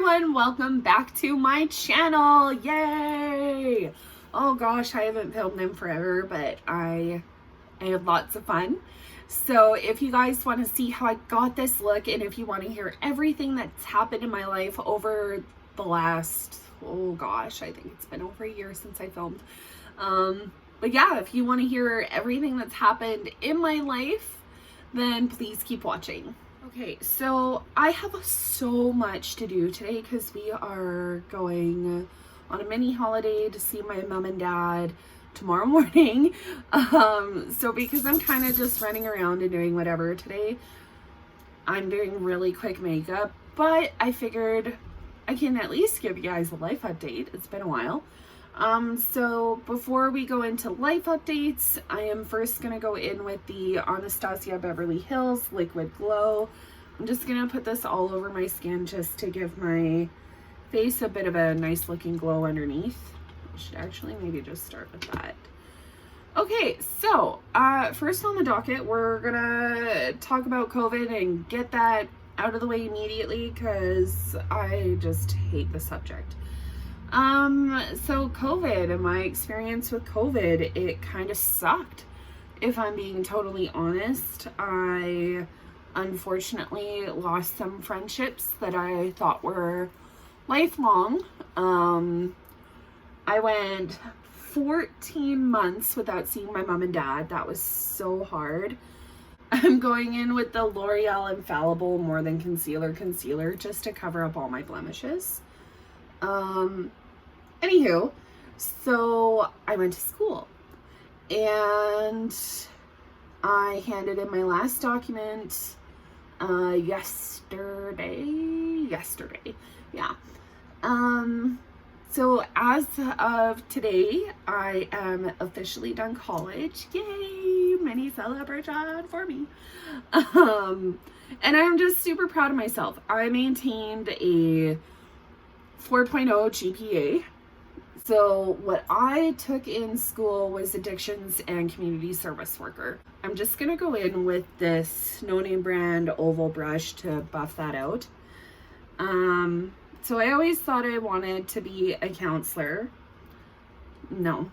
everyone, welcome back to my channel. Yay! Oh gosh, I haven't filmed in forever, but I had lots of fun. So if you guys want to see how I got this look, and if you want to hear everything that's happened in my life over the last, oh gosh, I think it's been over a year since I filmed. But yeah, if you want to hear everything that's happened in my life, then please keep watching. Okay, so I have so much to do today because we are going on a mini holiday to see my mom and dad tomorrow morning. So because I'm kind of just running around and doing whatever today, I'm doing really quick makeup, but I figured I can at least give you guys a life update. It's been a while. So before we go into life updates, I am first going to go in with the Anastasia Beverly Hills Liquid Glow. I'm just going to put this all over my skin just to give my face a bit of a nice looking glow underneath. I should actually maybe just start with that. Okay, so first on the docket, we're going to talk about COVID and get that out of the way immediately because I just hate the subject. So COVID and my experience with COVID, it kind of sucked. If I'm being totally honest, I unfortunately lost some friendships that I thought were lifelong. I went 14 months without seeing my mom and dad. That was so hard. I'm going in with the L'Oreal Infallible More Than Concealer just to cover up all my blemishes. Anywho, so I went to school and I handed in my last document yesterday. Yeah. So as of today, I am officially done college. Yay! Mini celebration for me. And I'm just super proud of myself. I maintained a 4.0 GPA. So what I took in school was addictions and community service worker. I'm just going to go in with this no-name brand oval brush to buff that out. So I always thought I wanted to be a counselor. No.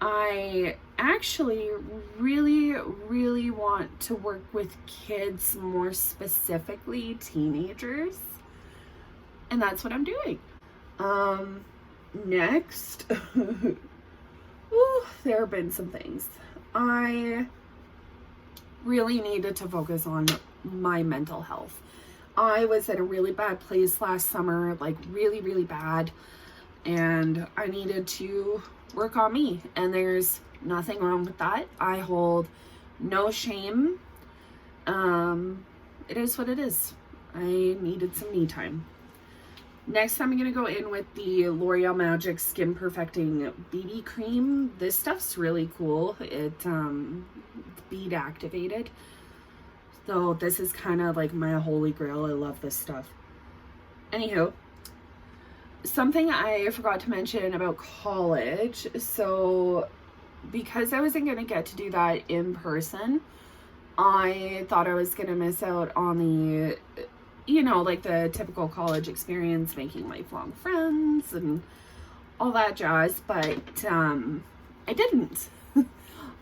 I actually really want to work with kids, more specifically teenagers. And that's what I'm doing. Next, ooh, there have been some things. I really needed to focus on my mental health. I was at a really bad place last summer, like really bad, and I needed to work on me, and there's nothing wrong with that. I hold no shame. It is what it is. I needed some me time. Next, I'm going to go in with the Loreal Magic Skin Perfecting BB Cream. This stuff's really cool. It's bead activated. So this is kind of like my holy grail. I love this stuff. Anywho, something I forgot to mention about college. So because I wasn't going to get to do that in person, I thought I was going to miss out on the, you know, like the typical college experience, making lifelong friends and all that jazz, but I didn't.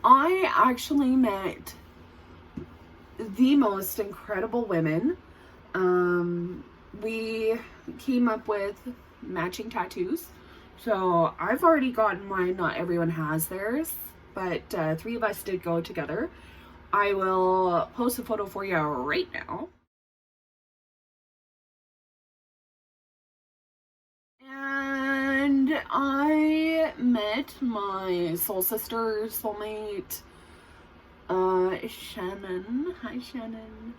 I actually met the most incredible women. We came up with matching tattoos. So I've already gotten mine. Not everyone has theirs, but 3 of us did go together. I will post a photo for you right now. And I met my soul sister, soulmate, Shannon. Hi, Shannon.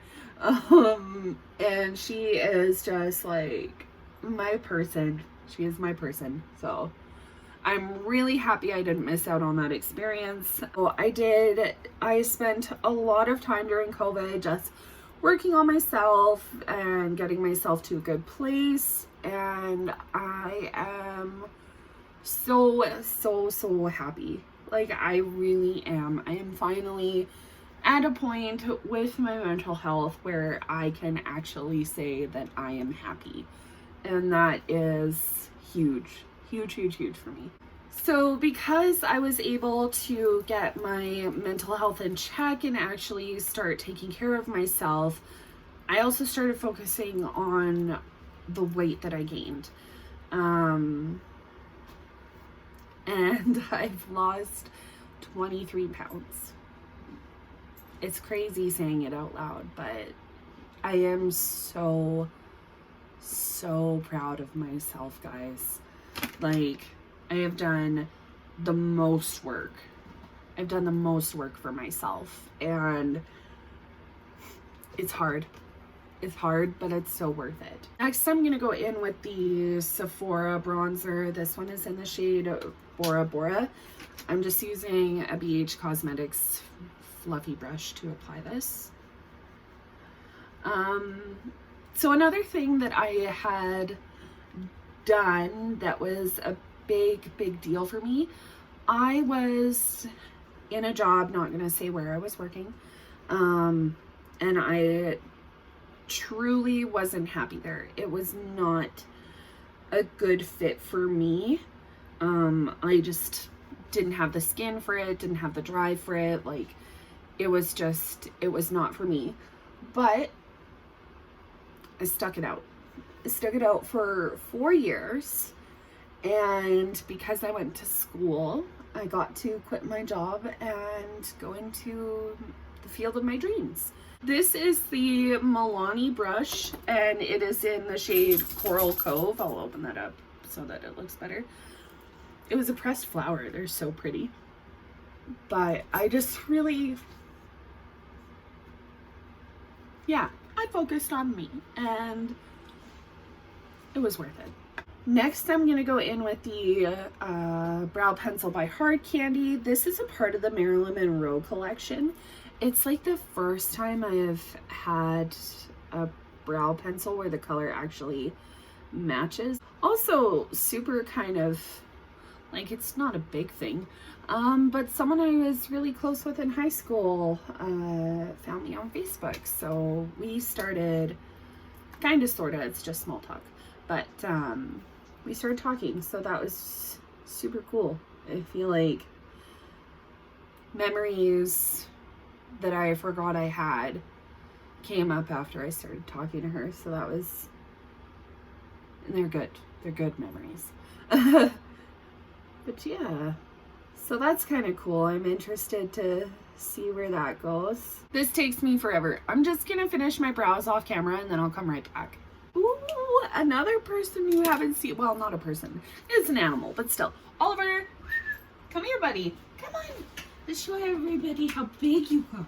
And she is just like my person. She is my person. So I'm really happy I didn't miss out on that experience. So I spent a lot of time during COVID just working on myself and getting myself to a good place. And I am so happy. Like, I really am. I am finally at a point with my mental health where I can actually say that I am happy. And that is huge, huge, huge, huge for me. So because I was able to get my mental health in check and actually start taking care of myself, I also started focusing on the weight that I gained. And I've lost 23 pounds. It's crazy saying it out loud, but I am so proud of myself, guys. Like, I have done the most work. I've done the most work for myself, and it's hard. It's hard, but it's so worth it. Next, I'm going to go in with the Sephora Bronzer. This one is in the shade Bora Bora. I'm just using a BH Cosmetics fluffy brush to apply this. So another thing that I had done that was a big deal for me, I was in a job, not going to say where I was working, and I truly wasn't happy there. It was not a good fit for me. I just didn't have the skin for it, didn't have the drive for it. Like, it was not for me. But I stuck it out. I stuck it out for 4 years. And because I went to school, I got to quit my job and go into the field of my dreams. This is the Milani brush, and it is in the shade Coral Cove. I'll open that up so that it looks better. It was a pressed flower. They're so pretty. But I just really, yeah, I focused on me, and it was worth it. Next, I'm going to go in with the Brow Pencil by Hard Candy. This is a part of the Marilyn Munro collection. It's like the first time I have had a brow pencil where the color actually matches. Also, super kind of, like, it's not a big thing. But someone I was really close with in high school found me on Facebook. So we started, kind of, sort of, it's just small talk. But we started talking, so that was super cool. I feel like memories that I forgot I had came up after I started talking to her, so that was, and they're good memories. But yeah, so that's kind of cool. I'm interested to see where that goes. This takes me forever. I'm just gonna finish my brows off camera and then I'll come right back. Ooh, another person you haven't seen. Well, not a person. It's an animal, but still. Oliver, come here, buddy. Come on. Let's show everybody how big you got.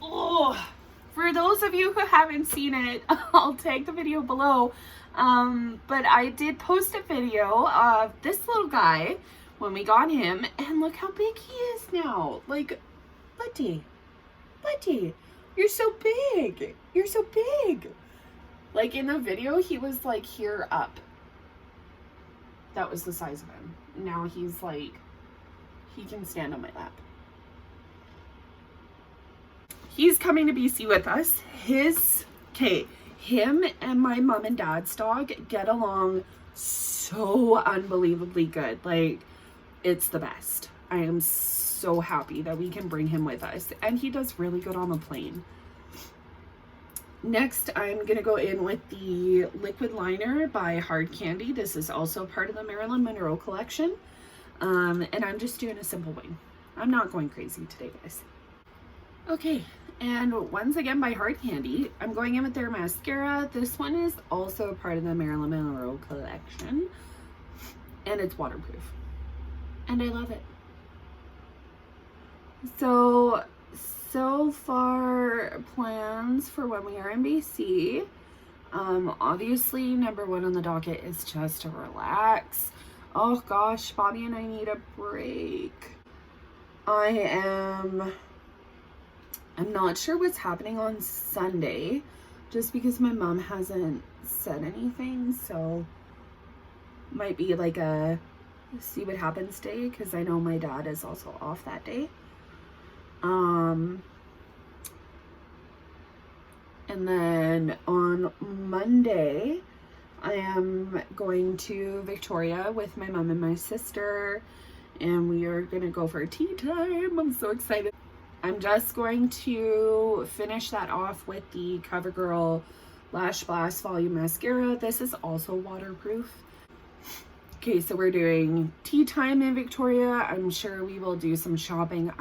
Oh, for those of you who haven't seen it, I'll tag the video below. But I did post a video of this little guy when we got him, and look how big he is now. Like, buddy, you're so big. You're so big. Like, in the video, he was like here up. That was the size of him. Now he's like, he can stand on my lap. He's coming to BC with us. Him and my mom and dad's dog get along so unbelievably good. Like, it's the best. I am so happy that we can bring him with us. And he does really good on the plane. Next, I'm going to go in with the liquid liner by Hard Candy. This is also part of the Marilyn Munro collection. And I'm just doing a simple wing. I'm not going crazy today, guys. Okay, and once again by Hard Candy, I'm going in with their mascara. This one is also part of the Marilyn Munro collection. And it's waterproof. And I love it. So far, plans for when we are in BC. Obviously, number one on the docket is just to relax. Oh gosh, Bobby and I need a break. I'm not sure what's happening on Sunday, just because my mom hasn't said anything, so might be like a see what happens day, because I know my dad is also off that day. And then on Monday, I am am going to Victoria with my mom and my sister, and we are gonna go for tea time. I'm so excited. I'm just going to finish that off with the Covergirl Lash Blast Volume Mascara. This is also waterproof. Okay, so we're doing tea time in Victoria. I'm sure we will do some shopping.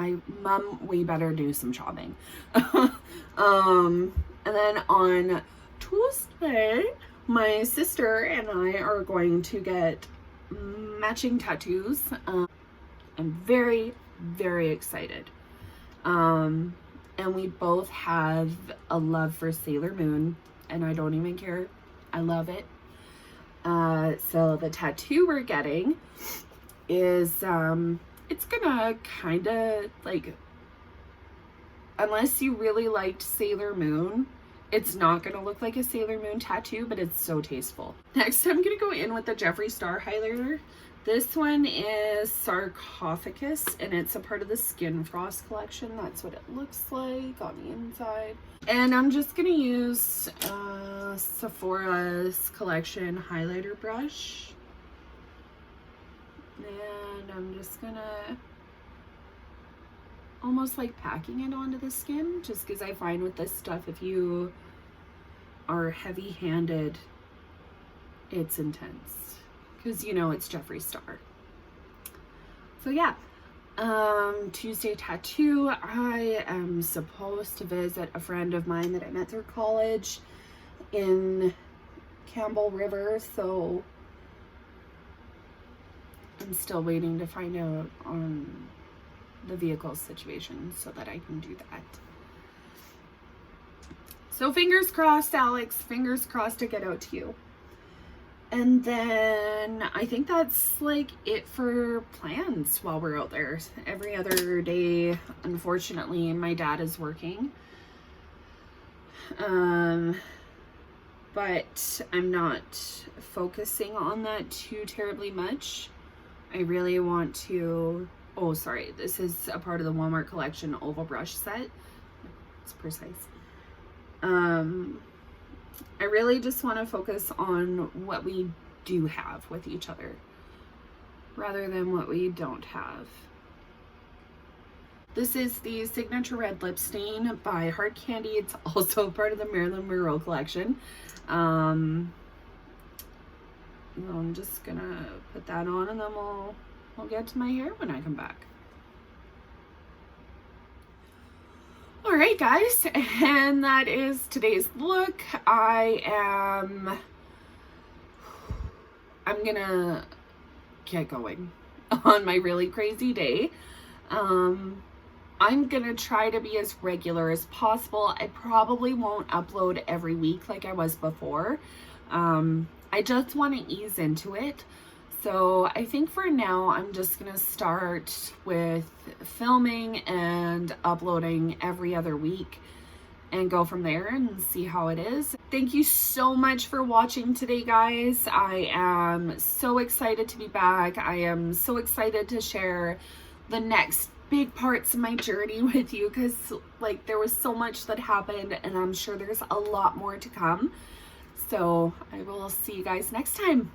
Mom, we better do some shopping. And then on Tuesday, my sister and I are going to get matching tattoos. I'm very, very excited. And we both have a love for Sailor Moon, and I don't even care. I love it. So the tattoo we're getting is, it's gonna kind of like, unless you really liked Sailor Moon, it's not gonna look like a Sailor Moon tattoo, but it's so tasteful. Next, I'm gonna go in with the Jeffree Star highlighter. This one is Sarcophagus, and it's a part of the Skinfrost collection. That's what it looks like on the inside. And I'm just gonna use Sephora's collection highlighter brush. And I'm just gonna almost like packing it onto the skin, just because I find with this stuff, if you are heavy-handed, it's intense. Because you know it's Jeffree Star. So yeah, Tuesday tattoo. I am supposed to visit a friend of mine that I met through college in Campbell River, so I'm still waiting to find out on the vehicle situation so that I can do that. So fingers crossed, Alex, fingers crossed to get out to you. And then I think that's like it for plans while we're out there. Every other day, unfortunately, my dad is working. But I'm not focusing on that too terribly much. I really want to, oh sorry, this is a part of the Walmart collection oval brush set. It's precise. I really just want to focus on what we do have with each other rather than what we don't have. This is the Signature Red Lip Stain by Hard Candy. It's also part of the Marilyn Munro collection. I'm just gonna put that on, and then we'll get to my hair when I come back. Alright guys, and that is today's look. I'm gonna get going on my really crazy day. I'm gonna try to be as regular as possible. I probably won't upload every week like I was before. I just want to ease into it. So I think for now, I'm just going to start with filming and uploading every other week and go from there and see how it is. Thank you so much for watching today, guys. I am so excited to be back. I am so excited to share the next big parts of my journey with you, because like there was so much that happened, and I'm sure there's a lot more to come. So I will see you guys next time.